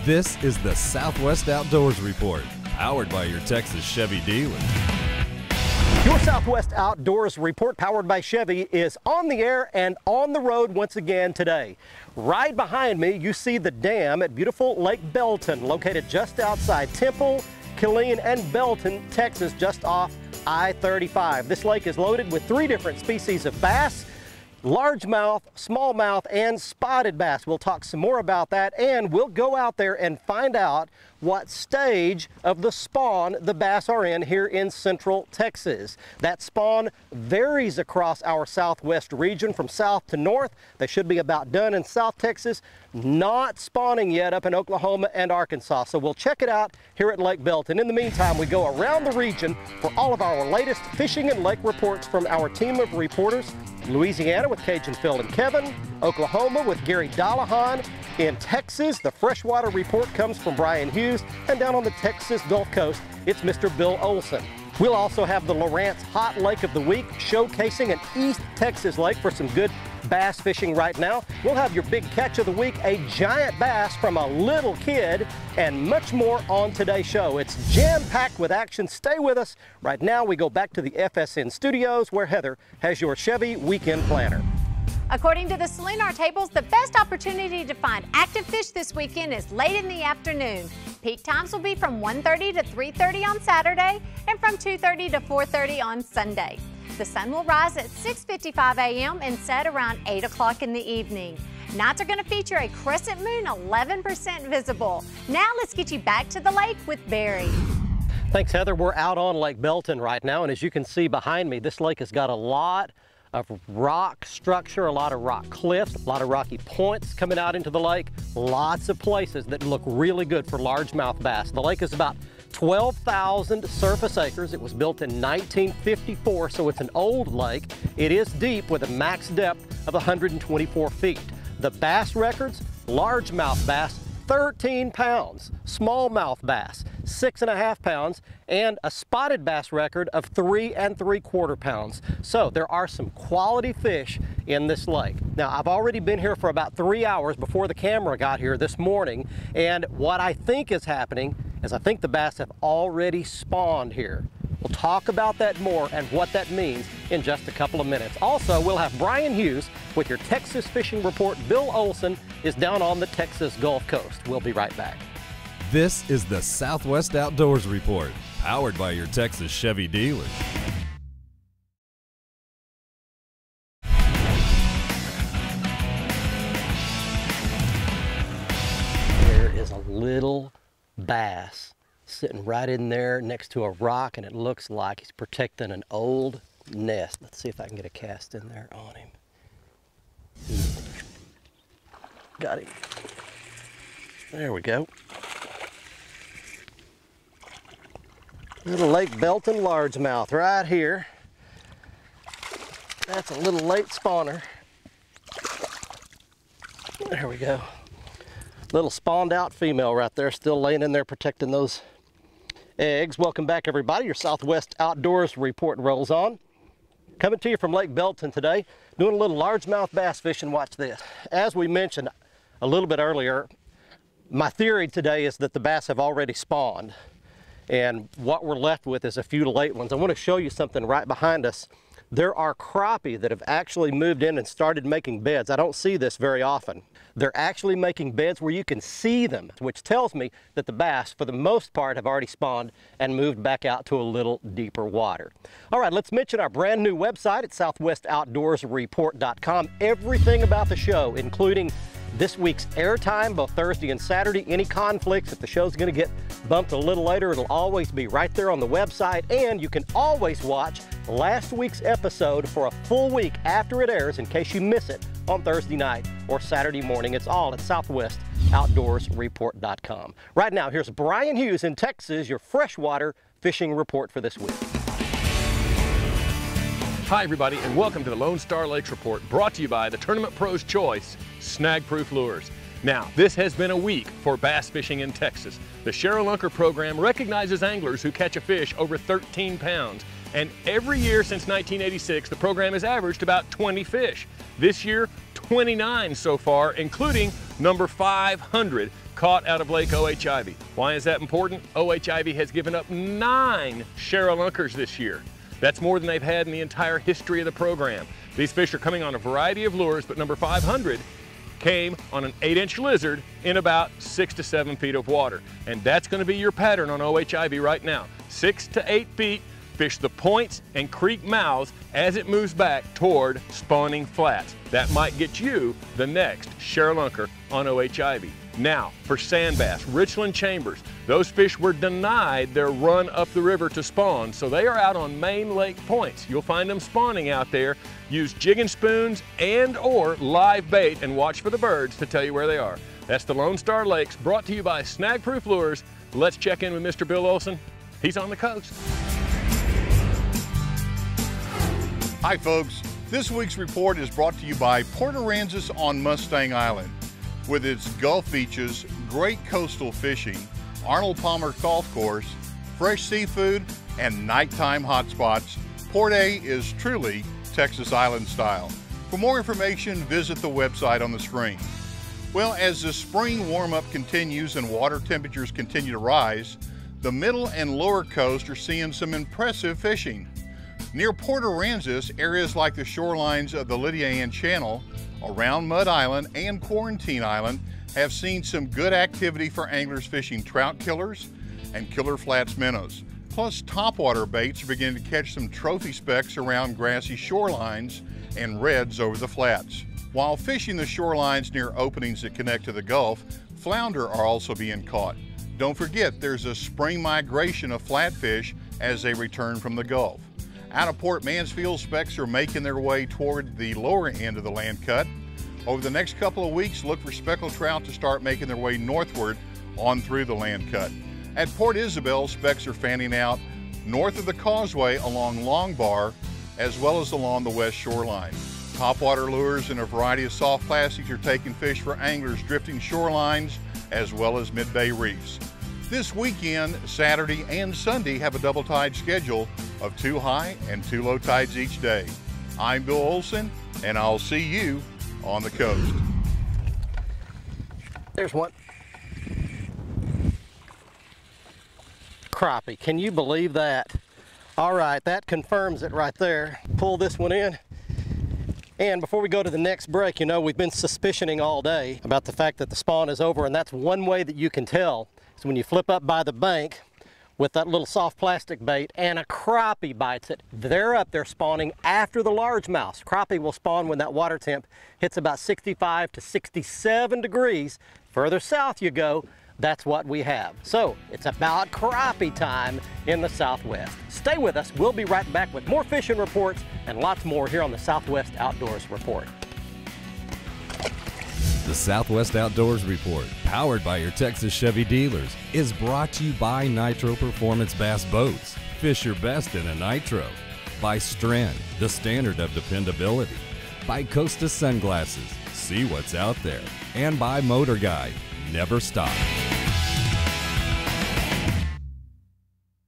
This is the Southwest Outdoors Report, powered by your Texas Chevy dealer. Your Southwest Outdoors Report, powered by Chevy, is on the air and on the road once again today. Right behind me, you see the dam at beautiful Lake Belton, located just outside Temple, Killeen, and Belton, Texas, just off I-35. This lake is loaded with 3 different species of bass: largemouth, smallmouth, and spotted bass. We'll talk some more about that, and we'll go out there and find out what stage of the spawn the bass are in here in Central Texas. That spawn varies across our southwest region from south to north. They should be about done in South Texas, not spawning yet up in Oklahoma and Arkansas. So we'll check it out here at Lake Belton. In the meantime, we go around the region for all of our latest fishing and lake reports from our team of reporters. Louisiana with Cajun Phil and Kevin, Oklahoma with Gary Dallahan. In Texas, the freshwater report comes from Brian Hughes, and down on the Texas Gulf Coast, it's Mr. Bill Olson. We'll also have the Lawrence Hot Lake of the Week, showcasing an East Texas lake for some good bass fishing right now. We'll have your big catch of the week, a giant bass from a little kid, and much more on today's show. It's jam-packed with action. Stay with us. Right now, we go back to the FSN studios where Heather has your Chevy Weekend Planner. According to the Salinar tables, the best opportunity to find active fish this weekend is late in the afternoon. Peak times will be from 1:30 to 3:30 on Saturday and from 2:30 to 4:30 on Sunday. The sun will rise at 6:55 a.m. and set around 8 o'clock in the evening. Nights are going to feature a crescent moon 11% visible. Now let's get you back to the lake with Barry. Thanks, Heather. We're out on Lake Belton right now, and as you can see behind me, this lake has got a lot of rock structure, a lot of rock cliffs, a lot of rocky points coming out into the lake, lots of places that look really good for largemouth bass. The lake is about 12,000 surface acres. It was built in 1954, so it's an old lake. It is deep with a max depth of 124 feet. The bass records: largemouth bass, 13 pounds, smallmouth bass, 6.5 pounds, and a spotted bass record of 3 3/4 pounds. So there are some quality fish in this lake. Now, I've already been here for about 3 hours before the camera got here this morning, and what I think is happening is I think the bass have already spawned here. We'll talk about that more and what that means in just a couple of minutes. Also, we'll have Brian Hughes with your Texas Fishing Report. Bill Olson is down on the Texas Gulf Coast. We'll be right back. This is the Southwest Outdoors Report, powered by your Texas Chevy dealer. There is a little bass sitting right in there next to a rock, and it looks like he's protecting an old nest. Let's see if I can get a cast in there on him. Got him. There we go. Little Lake Belton largemouth right here. That's a little late spawner. There we go. Little spawned out female right there, still laying in there protecting those eggs. Welcome back, everybody. Your Southwest Outdoors Report rolls on. Coming to you from Lake Belton today, doing a little largemouth bass fishing. Watch this. As we mentioned a little bit earlier, my theory today is that the bass have already spawned, and what we're left with is a few late ones. I want to show you something right behind us. There are crappie that have actually moved in and started making beds. I don't see this very often. They're actually making beds where you can see them, which tells me that the bass, for the most part, have already spawned and moved back out to a little deeper water. All right, let's mention our brand new website at southwestoutdoorsreport.com. Everything about the show, including this week's airtime, both Thursday and Saturday, any conflicts, if the show's gonna get bumped a little later, it'll always be right there on the website, and you can always watch last week's episode for a full week after it airs in case you miss it on Thursday night or Saturday morning. It's all at southwestoutdoorsreport.com. Right now, here's Brian Hughes in Texas, your freshwater fishing report for this week. Hi everybody, and welcome to the Lone Star Lakes Report, brought to you by the Tournament Pro's Choice Snag Proof Lures. Now, this has been a week for bass fishing in Texas. The Cheryl Unker program recognizes anglers who catch a fish over 13 pounds, and every year since 1986, the program has averaged about 20 fish. This year, 29 so far, including number 500 caught out of Lake O.H. Why is that important? O.H. has given up 9 Sherrilunkers this year. That's more than they've had in the entire history of the program. These fish are coming on a variety of lures, but number 500 came on an 8-inch lizard in about 6 to 7 feet of water. And that's going to be your pattern on O.H. right now. 6 to 8 feet, fish the points and creek mouths as it moves back toward spawning flats. That might get you the next Sherrilunker on O.H. Now, for sand bass, Richland Chambers, those fish were denied their run up the river to spawn, so they are out on main lake points. You'll find them spawning out there. Use jigging spoons and or live bait and watch for the birds to tell you where they are. That's the Lone Star Lakes, brought to you by Snag Proof Lures. Let's check in with Mr. Bill Olson. He's on the coast. Hi folks, this week's report is brought to you by Port Aransas on Mustang Island. With its Gulf beaches, great coastal fishing, Arnold Palmer Golf Course, fresh seafood, and nighttime hotspots, Port A is truly Texas Island style. For more information, visit the website on the screen. Well, as the spring warm-up continues and water temperatures continue to rise, the middle and lower coast are seeing some impressive fishing. Near Port Aransas, areas like the shorelines of the Lydia Ann Channel, around Mud Island and Quarantine Island have seen some good activity for anglers fishing trout killers and killer flats minnows. Plus, topwater baits are beginning to catch some trophy specks around grassy shorelines and reds over the flats. While fishing the shorelines near openings that connect to the Gulf, flounder are also being caught. Don't forget, there's a spring migration of flatfish as they return from the Gulf. Out of Port Mansfield, specks are making their way toward the lower end of the land cut. Over the next couple of weeks, look for speckled trout to start making their way northward on through the land cut. At Port Isabel, specks are fanning out north of the causeway along Long Bar, as well as along the west shoreline. Topwater lures and a variety of soft plastics are taking fish for anglers drifting shorelines, as well as mid-bay reefs. This weekend, Saturday and Sunday, have a double tide schedule of 2 high and 2 low tides each day. I'm Bill Olson, and I'll see you on the coast. There's one. Crappie, can you believe that? All right, that confirms it right there. Pull this one in. And before we go to the next break, you know, we've been suspicioning all day about the fact that the spawn is over, and that's one way that you can tell. So when you flip up by the bank with that little soft plastic bait and a crappie bites it, they're up there spawning after the largemouth. Crappie will spawn when that water temp hits about 65 to 67 degrees. Further south you go, that's what we have. So it's about crappie time in the Southwest. Stay with us. We'll be right back with more fishing reports and lots more here on the Southwest Outdoors Report. The Southwest Outdoors Report, powered by your Texas Chevy dealers, is brought to you by Nitro Performance Bass Boats. Fish your best in a Nitro. By Strand, the standard of dependability. By Costa Sunglasses, see what's out there. And by Motor Guide, never stop.